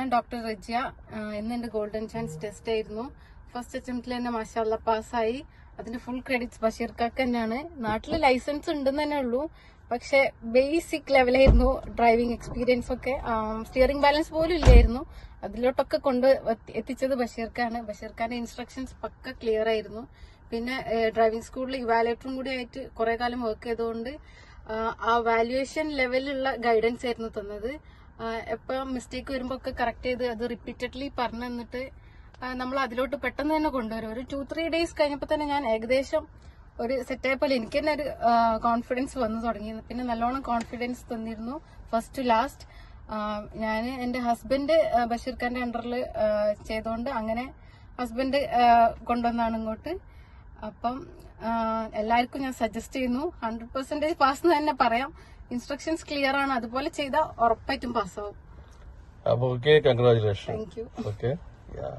ഞാൻ ഡോക്ടർ റജിയ. ഇന്ന് എന്റെ ഗോൾഡൻ ചാൻസ് ടെസ്റ്റ് ആയിരുന്നു. ഫസ്റ്റ് അറ്റംപ്റ്റിൽ തന്നെ മാഷാഅല്ലാ പാസ്സായി. അതിന്റെ ഫുൾ ക്രെഡിറ്റ്സ് ബഷീർക്കാക്ക് തന്നെയാണ്. നാട്ടില് ലൈസൻസ് ഉണ്ടെന്ന് തന്നെ ഉള്ളൂ, പക്ഷെ ബേസിക് ലെവലായിരുന്നു ഡ്രൈവിംഗ് എക്സ്പീരിയൻസ് ഒക്കെ. സ്റ്റിയറിംഗ് ബാലൻസ് പോലും ഇല്ലായിരുന്നു. അതിലോട്ടൊക്കെ കൊണ്ട് എത്തിച്ചത് ബഷീർക്കാണ്. ബഷീർഖാന്റെ ഇൻസ്ട്രക്ഷൻസ് പക്ക ക്ലിയർ ആയിരുന്നു. പിന്നെ ഡ്രൈവിംഗ് സ്കൂളിൽ ഇവാലുവേറ്ററും കൂടി ആയിട്ട് കുറെ കാലം വർക്ക് ചെയ്തുകൊണ്ട് ആ വാല്യുവേഷൻ ലെവലിലുള്ള ഗൈഡൻസ് ആയിരുന്നു തന്നത്. എപ്പോൾ മിസ്റ്റേക്ക് വരുമ്പോൾ ഒക്കെ കറക്റ്റ് ചെയ്ത് അത് റിപ്പീറ്റഡ്ലി പറഞ്ഞു തന്നിട്ട് നമ്മൾ അതിലോട്ട് പെട്ടെന്ന് തന്നെ കൊണ്ടുവരും. ഒരു 2-3 ഡേയ്സ് കഴിഞ്ഞപ്പോൾ തന്നെ ഞാൻ ഏകദേശം ഒരു സെറ്റായപ്പോലെ എനിക്ക് തന്നെ ഒരു കോൺഫിഡൻസ് വന്നു തുടങ്ങി. പിന്നെ നല്ലോണം കോൺഫിഡൻസ് തന്നിരുന്നു ഫസ്റ്റ് ടു ലാസ്റ്റ്. ഞാൻ എന്റെ ഹസ്ബൻഡ് ബഷീർഖാന്റെ അണ്ടറിൽ ചെയ്തോണ്ട് അങ്ങനെ ഹസ്ബൻഡ് കൊണ്ടുവന്നാണ് ഇങ്ങോട്ട്. അപ്പം എല്ലാവർക്കും ഞാൻ സജസ്റ്റ് ചെയ്യുന്നു. 100% പാസ് എന്ന് തന്നെ പറയാം. ഇൻസ്ട്രക്ഷൻസ് ക്ലിയർ ആണ്. അതുപോലെ ചെയ്താൽ ഉറപ്പായിട്ടും പാസ്സാവും. Okay, congratulations. Thank you. Okay, yeah.